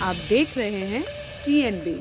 आप देख रहे हैं TNB।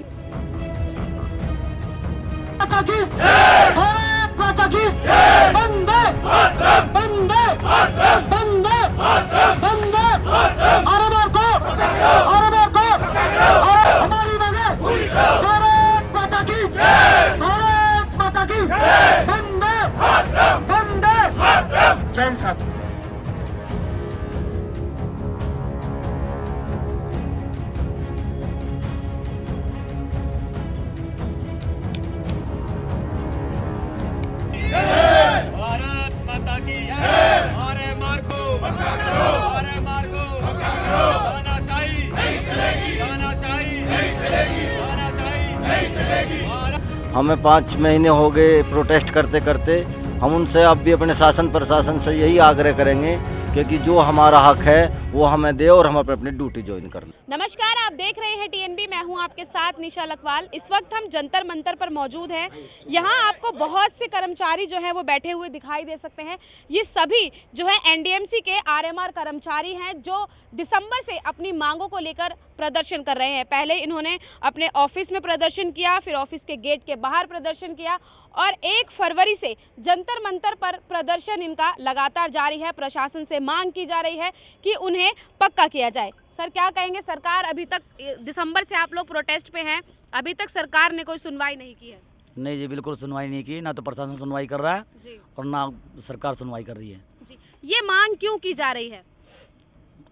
भारत माता की जय। हमारे मार्ग को पक्का करो, हमारे मार्ग को पक्का करो। तानाशाही नहीं चलेगी, तानाशाही नहीं चलेगी, तानाशाही नहीं चलेगी। हमें 5 महीने हो गए प्रोटेस्ट करते करते। हम उनसे अब भी अपने शासन प्रशासन से यही आग्रह करेंगे क्योंकि जो हमारा हक है वो हमें दे और हम अपनी ड्यूटी ज्वाइन कर लें। नमस्कार, आप देख रहे हैं TNB। मैं हूं आपके साथ निशा लखवाल। इस वक्त हम जंतर मंतर पर मौजूद हैं। यहां आपको बहुत से कर्मचारी जो हैं वो बैठे हुए दिखाई दे सकते हैं। ये सभी जो है NDMC के RMR कर्मचारी हैं जो दिसंबर से अपनी मांगों को लेकर प्रदर्शन कर रहे हैं। पहले इन्होंने अपने ऑफिस में प्रदर्शन किया, फिर ऑफिस के गेट के बाहर प्रदर्शन किया और 1 फरवरी से जंतर मंतर पर प्रदर्शन इनका लगातार जारी है। प्रशासन से मांग की जा रही है कि उन्हें पक्का किया जाए। सर क्या कहेंगे, सरकार अभी तक दिसंबर से आप लोग प्रोटेस्ट पे हैं, अभी तक सरकार ने कोई सुनवाई नहीं की है? नहीं जी, बिल्कुल सुनवाई नहीं की। ना तो प्रशासन सुनवाई कर रहा है जी। और ना सरकार सुनवाई कर रही है जी। ये मांग क्यों की जा रही है?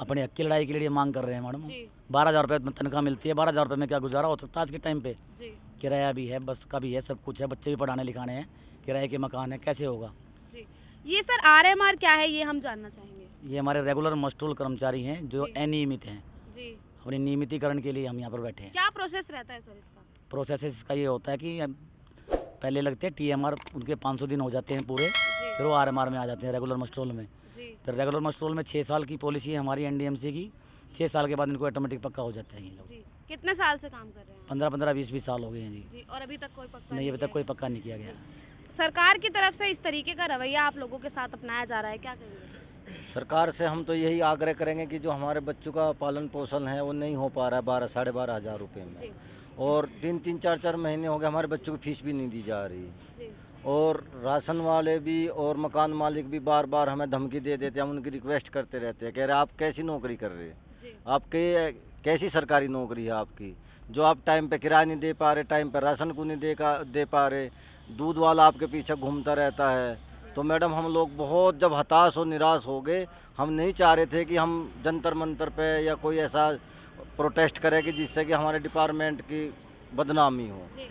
अपने हक की लड़ाई के लिए मांग कर रहे हैं मैडम। जी। 12,000 रुपये तनख्वाह मिलती है। 12,000 रुपये में क्या गुजारा हो सकता है आज के टाइम पे? जी। किराया भी है, बस का भी है, सब कुछ है, बच्चे भी पढ़ाने लिखाने हैं, किराए के मकान है, कैसे होगा? जी। ये सर RMR क्या है, ये हम जानना चाहेंगे। ये हमारे रेगुलर मस्टूल कर्मचारी हैं जो जी। अनियमित हैं। जी। अपने नियमितीकरण के लिए हम यहाँ पर बैठे हैं। क्या प्रोसेस रहता है सर इसका? प्रोसेस इसका ये होता है कि पहले लगते हैं TMR, उनके 500 दिन हो जाते हैं पूरे, जी। फिर वो RMR में आ जाते हैं रेगुलर मस्टूल में। जी। तो रेगुलर मस्टूल में 6 साल की पॉलिसी है हमारी NDMC की। 6 साल के बाद इनको ऑटोमेटिक पक्का हो जाता है ये लोग। जी। कितने साल से काम कर रहे हैं? 15, 20 साल हो गए हैं जी। जी। और अभी तक कोई पक्का नहीं, अभी तक कोई किया पक्का नहीं किया गया। गया? सरकार की तरफ से इस तरीके का रवैया आप लोगों के साथ अपनाया जा रहा है, क्या कहेंगे? सरकार से हम तो यही आग्रह करेंगे कि जो हमारे बच्चों का पालन पोषण है वो नहीं हो पा रहा है 12-12.5 हज़ार रुपये में। जी। और 3-3, 4-4 महीने हो गए हमारे बच्चों की फीस भी नहीं दी जा रही। जी। और राशन वाले भी और मकान मालिक भी बार बार हमें धमकी दे देते हैं। हम उनकी रिक्वेस्ट करते रहते हैं, कह रहे आप कैसी नौकरी कर रहे हैं, जी। आपके कैसी सरकारी नौकरी है आपकी, जो आप टाइम पे किराया नहीं दे पा रहे, टाइम पे राशन को नहीं दे पा रहे, दूध वाला आपके पीछे घूमता रहता है। तो मैडम हम लोग बहुत जब हताश और निराश हो गए, हम नहीं चाह रहे थे कि हम जंतर मंतर पे या कोई ऐसा प्रोटेस्ट करें कि जिससे कि हमारे डिपार्टमेंट की बदनामी हो। जी।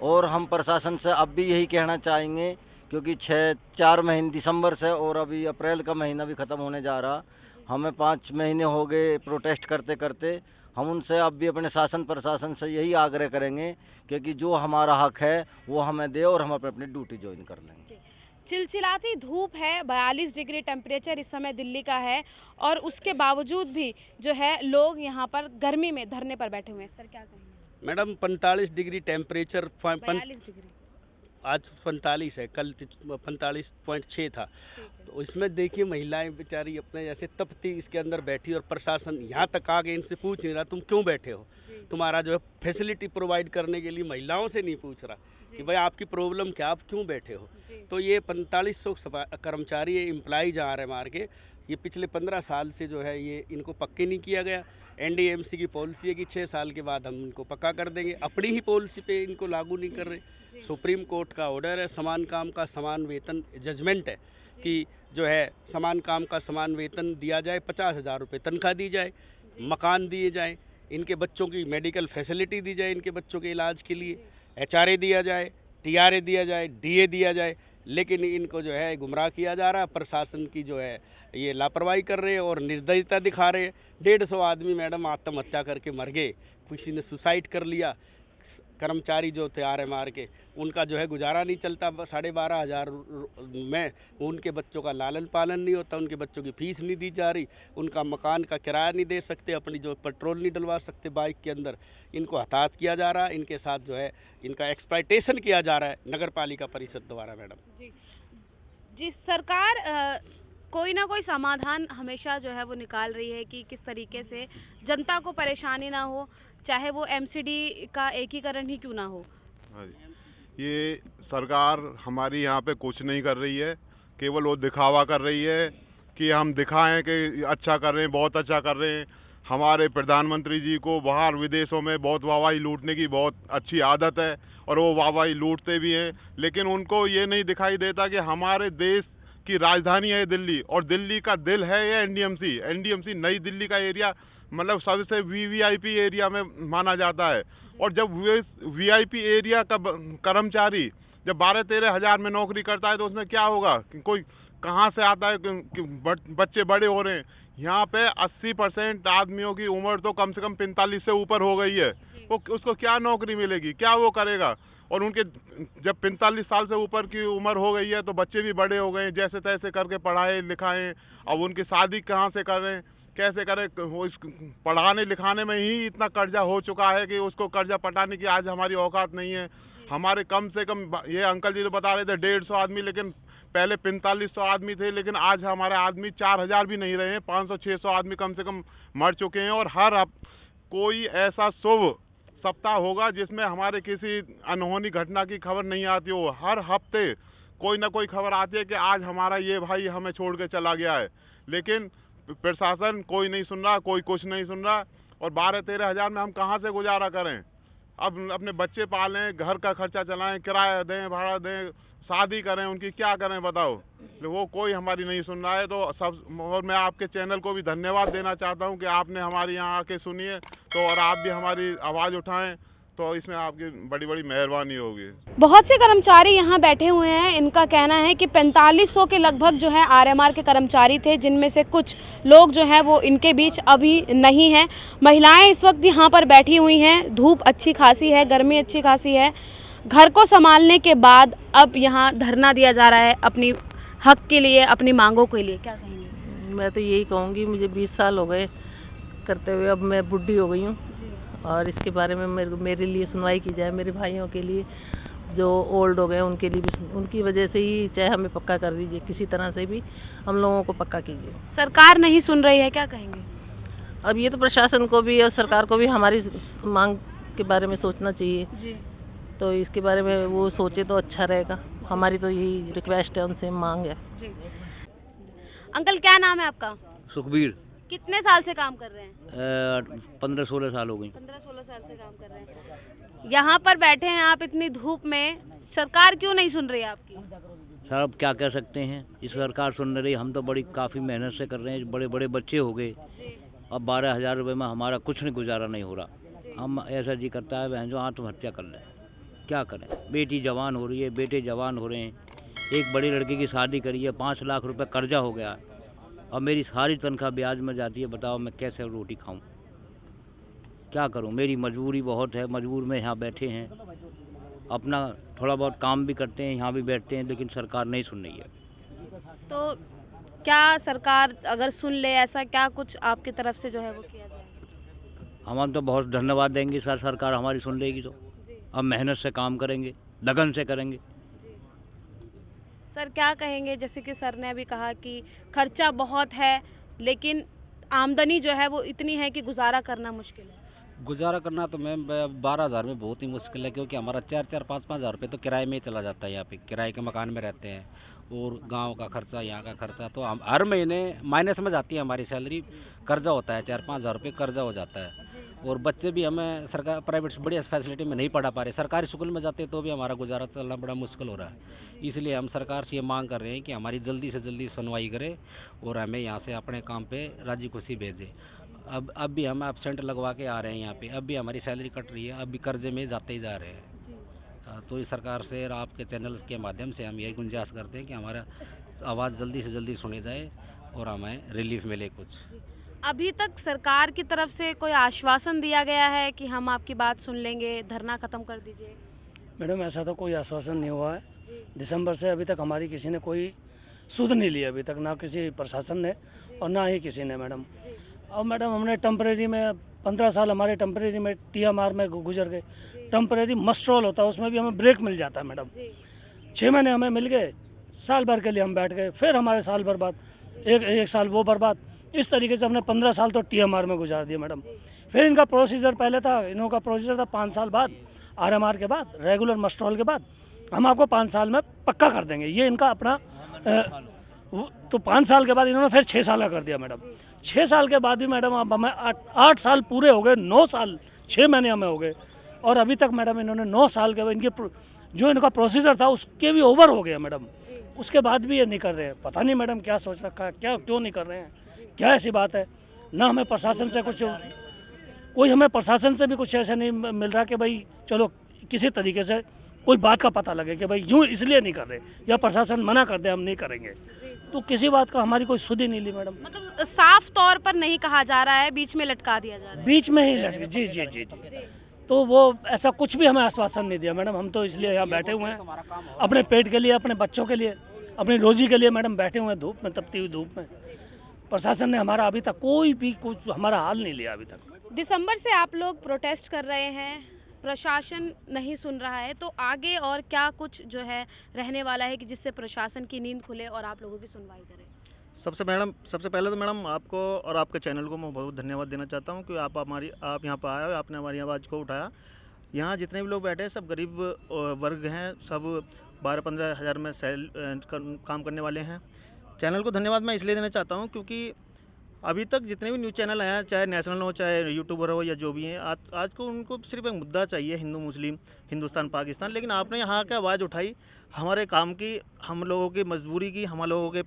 और हम प्रशासन से अब भी यही कहना चाहेंगे क्योंकि 4 महीने दिसंबर से और अभी अप्रैल का महीना भी ख़त्म होने जा रहा, हमें 5 महीने हो गए प्रोटेस्ट करते करते। हम उनसे अब भी अपने शासन प्रशासन से यही आग्रह करेंगे क्योंकि जो हमारा हक है वो हमें दे और हम अपनी ड्यूटी ज्वाइन कर लेंगे। चिलचिलाती धूप है, 42 डिग्री टेम्परेचर इस समय दिल्ली का है और उसके बावजूद भी जो है लोग यहाँ पर गर्मी में धरने पर बैठे हुए हैं। सर क्या कहेंगे? Madam 45 degree temperature 42 degree. आज 45 है, कल 45.6 था। तो इसमें देखिए महिलाएं बेचारी अपने जैसे तपती इसके अंदर बैठी और प्रशासन यहाँ तक आके इनसे पूछ नहीं रहा तुम क्यों बैठे हो। तुम्हारा जो है फैसिलिटी प्रोवाइड करने के लिए महिलाओं से नहीं पूछ रहा कि भाई आपकी प्रॉब्लम क्या, आप क्यों बैठे हो। तो ये 4500 कर्मचारी एम्प्लॉइज आ रहे मार के, ये पिछले 15 साल से जो है ये इनको पक्के नहीं किया गया। NDMC की पॉलिसी है कि 6 साल के बाद हम इनको पक्का कर देंगे, अपनी ही पॉलिसी पे इनको लागू नहीं कर रहे। सुप्रीम कोर्ट का ऑर्डर है, समान काम का समान वेतन, जजमेंट है कि जो है समान काम का समान वेतन दिया जाए, 50,000 रुपये तनख्वाह दी जाए, मकान दिए जाए, इनके बच्चों की मेडिकल फैसिलिटी दी जाए, इनके बच्चों के इलाज के लिए HRA दिया जाए, TRA दिया जाए, DA दिया जाए। लेकिन इनको जो है गुमराह किया जा रहा है। प्रशासन की जो है ये लापरवाही कर रहे हैं और निर्दयता दिखा रहे हैं। 150 आदमी मैडम आत्महत्या करके मर गए, किसी ने सुसाइड कर लिया। कर्मचारी जो थे RMR के, उनका जो है गुजारा नहीं चलता। 12,500 में उनके बच्चों का लालन पालन नहीं होता, उनके बच्चों की फीस नहीं दी जा रही, उनका मकान का किराया नहीं दे सकते, अपनी जो पेट्रोल नहीं डलवा सकते बाइक के अंदर। इनको हताहत किया जा रहा है, इनके साथ जो है इनका एक्सप्लॉयटेशन किया जा रहा है नगर पालिका परिषद द्वारा। मैडम जी, सरकार कोई ना कोई समाधान हमेशा जो है वो निकाल रही है कि किस तरीके से जनता को परेशानी ना हो, चाहे वो एमसीडी का एकीकरण ही क्यों ना हो। हाँ जी। ये सरकार हमारी यहाँ पे कुछ नहीं कर रही है, केवल वो दिखावा कर रही है कि हम दिखाएं कि अच्छा कर रहे हैं, बहुत अच्छा कर रहे हैं। हमारे प्रधानमंत्री जी को बाहर विदेशों में बहुत वाहवाही लूटने की बहुत अच्छी आदत है और वो वाहवाही लूटते भी हैं, लेकिन उनको ये नहीं दिखाई देता कि हमारे देश की राजधानी है दिल्ली और दिल्ली का दिल है ये एनडीएमसी। एनडीएमसी नई दिल्ली का एरिया मतलब सबसे वीवीआईपी एरिया में माना जाता है। और जब वीआईपी एरिया का कर्मचारी जब 12-13 हज़ार में नौकरी करता है तो उसमें क्या होगा, कोई कहाँ से आता है कि बच्चे बड़े हो रहे हैं। यहाँ पे 80% आदमियों की उम्र तो कम से कम 45 से ऊपर हो गई है। वो उसको क्या नौकरी मिलेगी, क्या वो करेगा। और उनके जब 45 साल से ऊपर की उम्र हो गई है तो बच्चे भी बड़े हो गए हैं, जैसे तैसे करके पढ़ाएं लिखाएं। अब उनकी शादी कहाँ से करें, कैसे करें। वो इस पढ़ाने लिखाने में ही इतना कर्जा हो चुका है कि उसको कर्जा पटाने की आज हमारी औकात नहीं है। हमारे कम से कम ये अंकल जी तो बता रहे थे 150 आदमी, लेकिन पहले 4500 आदमी थे, लेकिन आज हमारे आदमी 4000 भी नहीं रहे हैं। 500-600 आदमी कम से कम मर चुके हैं। और हर कोई ऐसा शुभ सप्ताह होगा जिसमें हमारे किसी अनहोनी घटना की खबर नहीं आती हो। हर हफ्ते कोई ना कोई खबर आती है कि आज हमारा ये भाई हमें छोड़ के चला गया है, लेकिन प्रशासन कोई नहीं सुन रहा, कोई कुछ नहीं सुन रहा। और 12-13 हज़ार में हम कहाँ से गुजारा करें। अब अपने बच्चे पालें, घर का खर्चा चलाएं, किराया दें, भाड़ा दें, शादी करें, उनकी क्या करें बताओ। वो कोई हमारी नहीं सुन रहा है। तो सब, और मैं आपके चैनल को भी धन्यवाद देना चाहता हूं कि आपने हमारी यहाँ आके सुनी है, तो और आप भी हमारी आवाज़ उठाएं, तो इसमें आपकी बड़ी बड़ी मेहरबानी होगी। बहुत से कर्मचारी यहाँ बैठे हुए हैं। इनका कहना है कि 4500 के लगभग जो है आरएमआर के कर्मचारी थे, जिनमें से कुछ लोग जो हैं वो इनके बीच अभी नहीं हैं। महिलाएं इस वक्त यहाँ पर बैठी हुई हैं। धूप अच्छी खासी है, गर्मी अच्छी खासी है। घर को संभालने के बाद अब यहाँ धरना दिया जा रहा है अपनी हक के लिए, अपनी मांगों के लिए। क्या कहेंगे? मैं तो यही कहूँगी, मुझे 20 साल हो गए करते हुए, अब मैं बुढ़ी हो गई हूँ और इसके बारे में मेरे लिए सुनवाई की जाए। मेरे भाइयों के लिए जो ओल्ड हो गए उनके लिए भी, उनकी वजह से ही चाहे हमें पक्का कर दीजिए, किसी तरह से भी हम लोगों को पक्का कीजिए। सरकार नहीं सुन रही है, क्या कहेंगे? अब ये तो प्रशासन को भी और सरकार को भी हमारी मांग के बारे में सोचना चाहिए जी। तो इसके बारे में वो सोचे तो अच्छा रहेगा। हमारी तो यही रिक्वेस्ट है, उनसे मांग है। जी। अंकल क्या नाम है आपका? सुखबीर। कितने साल से काम कर रहे हैं? 15-16 साल हो गई। 15-16 साल से काम कर रहे हैं। यहाँ पर बैठे हैं आप इतनी धूप में, सरकार क्यों नहीं सुन रही है आपकी? सर अब क्या कह सकते हैं, इस सरकार सुन रही। हम तो बड़ी काफ़ी मेहनत से कर रहे हैं, बड़े बड़े बच्चे हो गए। अब 12,000 रुपये में हमारा कुछ नहीं गुजारा नहीं हो रहा। हम ऐसा जी करता है बहन जो आत्महत्या कर लें, क्या करें। बेटी जवान हो रही है, बेटे जवान हो रहे हैं। एक बड़ी लड़की की शादी करी है, 5 लाख रुपए कर्जा हो गया। अब मेरी सारी तनख्वाह ब्याज में जाती है। बताओ मैं कैसे रोटी खाऊं, क्या करूं। मेरी मजबूरी बहुत है, मजबूर में यहाँ बैठे हैं। अपना थोड़ा बहुत काम भी करते हैं, यहाँ भी बैठते हैं, लेकिन सरकार नहीं सुन रही है। तो क्या सरकार अगर सुन ले, ऐसा क्या कुछ आपकी तरफ से जो है वो किया जाए? हम तो बहुत धन्यवाद देंगे सर, सरकार हमारी सुन लेगी तो। अब मेहनत से काम करेंगे, लगन से करेंगे। सर क्या कहेंगे, जैसे कि सर ने अभी कहा कि खर्चा बहुत है, लेकिन आमदनी जो है वो इतनी है कि गुजारा करना मुश्किल है। गुजारा करना तो मैम 12,000 में बहुत ही मुश्किल है, क्योंकि हमारा 4-4, 5-5 हज़ार रुपये तो किराए में ही चला जाता है। यहाँ पे किराए के मकान में रहते हैं और गांव का खर्चा, यहाँ का खर्चा, तो हम हर महीने माइनस में जाती है हमारी सैलरी। कर्जा होता है 4-5 हज़ार रुपये कर्जा हो जाता है। और बच्चे भी हमें सरकार प्राइवेट बढ़िया फैसिलिटी में नहीं पढ़ा पा रहे। सरकारी स्कूल में जाते तो भी हमारा गुजारा चलना बड़ा मुश्किल हो रहा है। इसलिए हम सरकार से ये मांग कर रहे हैं कि हमारी जल्दी से जल्दी सुनवाई करे और हमें यहाँ से अपने काम पे राजी खुशी भेजे। अब भी हम एब्सेंट लगवा के आ रहे हैं यहाँ पे, अब भी हमारी सैलरी कट रही है, अब भी कर्जे में जाते ही जा रहे हैं। तो इस सरकार से और आपके चैनल के माध्यम से हम यही गुंजाइश करते हैं कि हमारा आवाज़ जल्दी से जल्दी सुनी जाए और हमें रिलीफ मिले कुछ। अभी तक सरकार की तरफ से कोई आश्वासन दिया गया है कि हम आपकी बात सुन लेंगे, धरना खत्म कर दीजिए? मैडम ऐसा तो कोई आश्वासन नहीं हुआ है। दिसंबर से अभी तक हमारी किसी ने कोई सुध नहीं ली अभी तक, ना किसी प्रशासन ने और ना ही किसी ने मैडम। और मैडम हमने टेम्परेरी में 15 साल हमारे टेम्परेरी में TMR में गुजर गए। टेम्परेरी मस्ट्रोल होता है, उसमें भी हमें ब्रेक मिल जाता है मैडम। 6 महीने हमें मिल गए, साल भर के लिए हम बैठ गए, फिर हमारे साल भर बाद एक साल वो बर्बाद। इस तरीके से हमने 15 साल तो TMR में गुजार दिए मैडम। फिर इनका प्रोसीजर पहले था, इनका प्रोसीजर था 5 साल बाद RMR के बाद, रेगुलर मस्ट्रॉल के बाद हम आपको 5 साल में पक्का कर देंगे। ये इनका अपना तो 5 साल के बाद इन्होंने फिर 6 साल का कर दिया मैडम। 6 साल के बाद भी मैडम अब हमें 8 साल पूरे हो गए, 9 साल 6 महीने हमें हो गए और अभी तक मैडम इन्होंने 9 साल के इनके जो इनका प्रोसीजर था उसके भी ओवर हो गया मैडम। उसके बाद भी ये नहीं कर रहे हैं। पता नहीं मैडम क्या सोच रखा है, क्या क्यों नहीं कर रहे हैं, क्या ऐसी बात है। ना हमें प्रशासन से कुछ, कोई हमें प्रशासन से भी कुछ ऐसा नहीं मिल रहा कि भाई चलो किसी तरीके से कोई बात का पता लगे कि भाई यूँ इसलिए नहीं कर रहे या प्रशासन मना कर दे हम नहीं करेंगे, तो किसी बात का हमारी कोई सुध ही नहीं ली मैडम। मतलब साफ तौर पर नहीं कहा जा रहा है, बीच में लटका दिया जा रहा है। बीच में ही लटके, जी जी जी जी। तो वो ऐसा कुछ भी हमें आश्वासन नहीं दिया मैडम। हम तो इसलिए यहाँ बैठे हुए हैं अपने पेट के लिए, अपने बच्चों के लिए, अपनी रोजी के लिए मैडम बैठे हुए हैं धूप में, तपती हुई धूप में। प्रशासन ने हमारा अभी तक कोई भी कुछ हमारा हाल नहीं लिया अभी तक। दिसंबर से आप लोग प्रोटेस्ट कर रहे हैं, प्रशासन नहीं सुन रहा है, तो आगे और क्या कुछ जो है रहने वाला है कि जिससे प्रशासन की नींद खुले और आप लोगों की सुनवाई करें? सबसे पहले तो मैडम आपको और आपके चैनल को मैं बहुत धन्यवाद देना चाहता हूं कि आप यहाँ पर आए, आपने हमारी आवाज़ को उठाया। यहाँ जितने भी लोग बैठे हैं सब गरीब वर्ग हैं, सब 12-15 हज़ार में काम करने वाले हैं। चैनल को धन्यवाद मैं इसलिए देना चाहता हूँ क्योंकि अभी तक जितने भी न्यूज़ चैनल हैं, चाहे नेशनल हो चाहे यूट्यूबर हो या जो भी हैं, आज को उनको सिर्फ एक मुद्दा चाहिए, हिंदू मुस्लिम, हिंदुस्तान पाकिस्तान। लेकिन आपने यहाँ की आवाज़ उठाई हमारे काम की, हम लोगों की मजबूरी की, हम लोगों के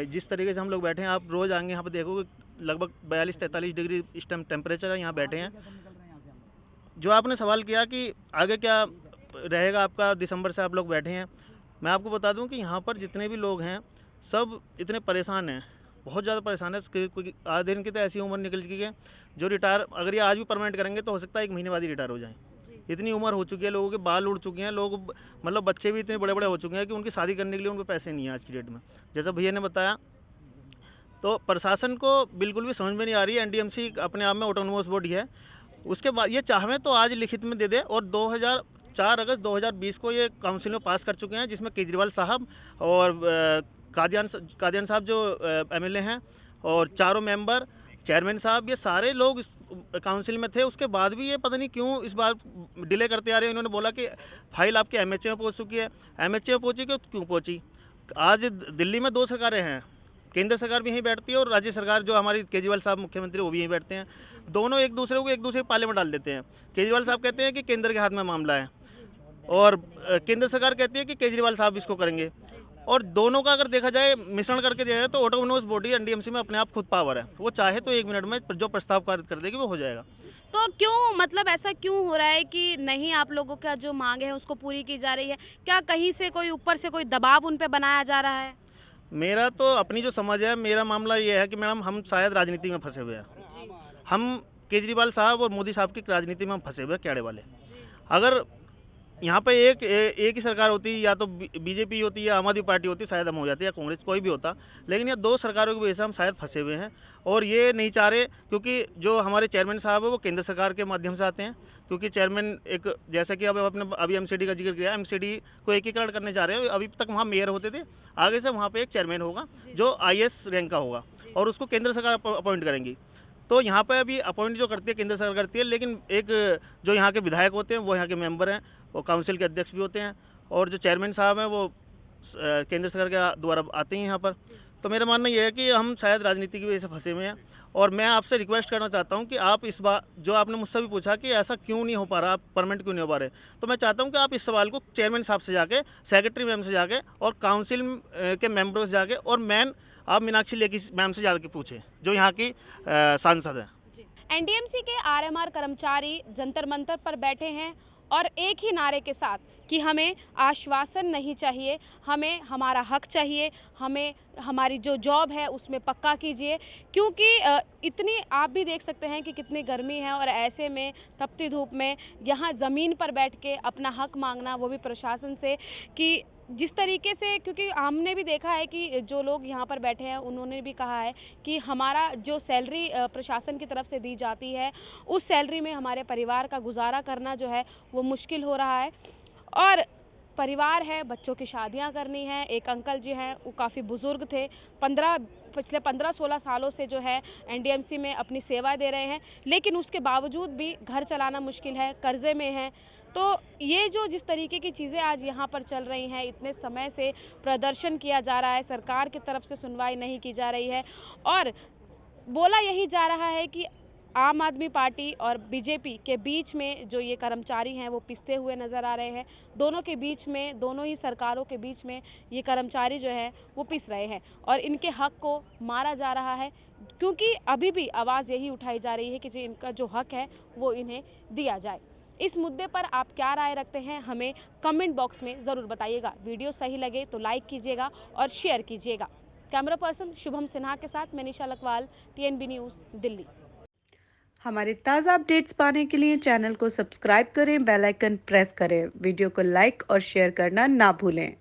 जिस तरीके से हम लोग बैठे हैं। आप रोज़ आएंगे यहाँ पर देखोगे लगभग 42-43 डिग्री इस टाइम टेम्परेचर है, यहाँ बैठे हैं। जो आपने सवाल किया कि आगे क्या रहेगा आपका, दिसंबर से आप लोग बैठे हैं, मैं आपको बता दूं कि यहाँ पर जितने भी लोग हैं सब इतने परेशान हैं, बहुत ज़्यादा परेशान है। क्योंकि आधे दिन की तो ऐसी उम्र निकल चुकी है जो रिटायर, अगर ये आज भी परमानेंट करेंगे तो हो सकता है 1 महीने बाद ही रिटायर हो जाएँ। इतनी उम्र हो चुकी है, लोगों के बाल उड़ चुके हैं, लोग मतलब बच्चे भी इतने बड़े बड़े हो चुके हैं कि उनकी शादी करने के लिए उनको पैसे नहीं है आज की डेट में, जैसा भैया ने बताया। तो प्रशासन को बिल्कुल भी समझ में नहीं आ रही है। NDMC अपने आप में ऑटोनोमस बॉडी है, उसके बाद ये चाहें तो आज लिखित में दे दे। और 4 अगस्त 2020 को ये काउंसिल में पास कर चुके हैं, जिसमें केजरीवाल साहब और कादियान साहब जो MLA हैं और चारों मेंबर, चेयरमैन साहब, ये सारे लोग इस काउंसिल में थे। उसके बाद भी ये पता नहीं क्यों इस बार डिले करते आ रहे हैं। इन्होंने बोला कि फाइल आपके MHA में पहुंच चुकी है। MHA में पहुंची क्यों पहुंची? आज दिल्ली में 2 सरकारें हैं, केंद्र सरकार भी यहीं बैठती है और राज्य सरकार जो हमारी केजरीवाल साहब मुख्यमंत्री वो भी यहीं बैठते हैं। दोनों एक दूसरे के पाले में डाल देते हैं। केजरीवाल साहब कहते हैं कि केंद्र के हाथ में मामला है और केंद्र सरकार कहती है कि केजरीवाल साहब इसको करेंगे। और दोनों का अगर देखा जाए, मिश्रण करके देखा जाए तो ऑटोनोमस बॉडी NDMC में अपने आप खुद पावर है। वो चाहे तो 1 मिनट में जो प्रस्ताव पारित कर देगी वो हो जाएगा। तो क्यों, मतलब ऐसा क्यों हो रहा है कि नहीं आप लोगों का जो मांग है उसको पूरी की जा रही है? क्या कहीं से कोई ऊपर से कोई दबाव उन पे बनाया जा रहा है? मेरा तो अपनी जो समझ है, मेरा मामला ये है कि मैडम हम शायद राजनीति में फंसे हुए हैं। हम केजरीवाल साहब और मोदी साहब की राजनीति में हम फंसे हुए हैं, क्याड़े वाले। अगर यहाँ पे एक ही सरकार होती, या तो BJP होती या आम आदमी पार्टी होती, शायद हम हो जाते, या कांग्रेस, कोई भी होता। लेकिन ये 2 सरकारों की वजह से हम शायद फंसे हुए हैं और ये नहीं चाह रहे, क्योंकि जो हमारे चेयरमैन साहब है वो केंद्र सरकार के माध्यम से आते हैं। क्योंकि चेयरमैन एक, जैसा कि अब आपने अभी MCD का जिक्र किया, MCD को एकीकरण करने जा रहे हैं। अभी तक वहाँ मेयर होते थे, आगे से वहाँ पर एक चेयरमैन होगा जो IAS रैंक का होगा और उसको केंद्र सरकार अपॉइंट करेंगी। तो यहाँ पर अभी अपॉइंट जो करती है केंद्र सरकार करती है, लेकिन एक जो यहाँ के विधायक होते हैं वो यहाँ के मेंबर हैं, वो काउंसिल के अध्यक्ष भी होते हैं, और जो चेयरमैन साहब हैं वो केंद्र सरकार के द्वारा आते हैं यहाँ पर। तो मेरा मानना ये है कि हम शायद राजनीति की वजह से फंसे हुए हैं। और मैं आपसे रिक्वेस्ट करना चाहता हूँ कि आप इस बार, जो आपने मुझसे भी पूछा कि ऐसा क्यों नहीं हो पा रहा, आप परमानेंट क्यों नहीं हो पा रहे, तो मैं चाहता हूँ कि आप इस सवाल को चेयरमैन साहब से जाके, सेक्रेटरी मैम से जाके और काउंसिल के मेम्बरों से जाके और मैन आप मीनाक्षी लेखी मैम से जाके पूछें, जो यहाँ की सांसद हैं। NDMC के RMR कर्मचारी जंतर मंतर पर बैठे हैं और एक ही नारे के साथ कि हमें आश्वासन नहीं चाहिए, हमें हमारा हक चाहिए, हमें हमारी जो जॉब है उसमें पक्का कीजिए। क्योंकि इतनी आप भी देख सकते हैं कि कितनी गर्मी है और ऐसे में तपती धूप में यहाँ ज़मीन पर बैठ के अपना हक मांगना, वो भी प्रशासन से, कि जिस तरीके से, क्योंकि हमने भी देखा है कि जो लोग यहाँ पर बैठे हैं उन्होंने भी कहा है कि हमारा जो सैलरी प्रशासन की तरफ से दी जाती है उस सैलरी में हमारे परिवार का गुजारा करना जो है वो मुश्किल हो रहा है। और परिवार है, बच्चों की शादियां करनी है। एक अंकल जी हैं, वो काफ़ी बुज़ुर्ग थे, पिछले 15-16 सालों से जो है एनडीएमसी में अपनी सेवा दे रहे हैं, लेकिन उसके बावजूद भी घर चलाना मुश्किल है, कर्जे में हैं। तो ये जो जिस तरीके की चीज़ें आज यहाँ पर चल रही हैं, इतने समय से प्रदर्शन किया जा रहा है, सरकार की तरफ से सुनवाई नहीं की जा रही है और बोला यही जा रहा है कि आम आदमी पार्टी और बीजेपी के बीच में जो ये कर्मचारी हैं वो पिसते हुए नज़र आ रहे हैं। दोनों के बीच में, दोनों ही सरकारों के बीच में ये कर्मचारी जो हैं वो पिस रहे हैं और इनके हक को मारा जा रहा है, क्योंकि अभी भी आवाज़ यही उठाई जा रही है कि जो इनका जो हक है वो इन्हें दिया जाए। इस मुद्दे पर आप क्या राय रखते हैं, हमें कमेंट बॉक्स में ज़रूर बताइएगा। वीडियो सही लगे तो लाइक कीजिएगा और शेयर कीजिएगा। कैमरा पर्सन शुभम सिन्हा के साथ मैं निशा लखवाल, TNB न्यूज़, दिल्ली। हमारे ताज़ा अपडेट्स पाने के लिए चैनल को सब्सक्राइब करें, बेल आइकन प्रेस करें, वीडियो को लाइक और शेयर करना ना भूलें।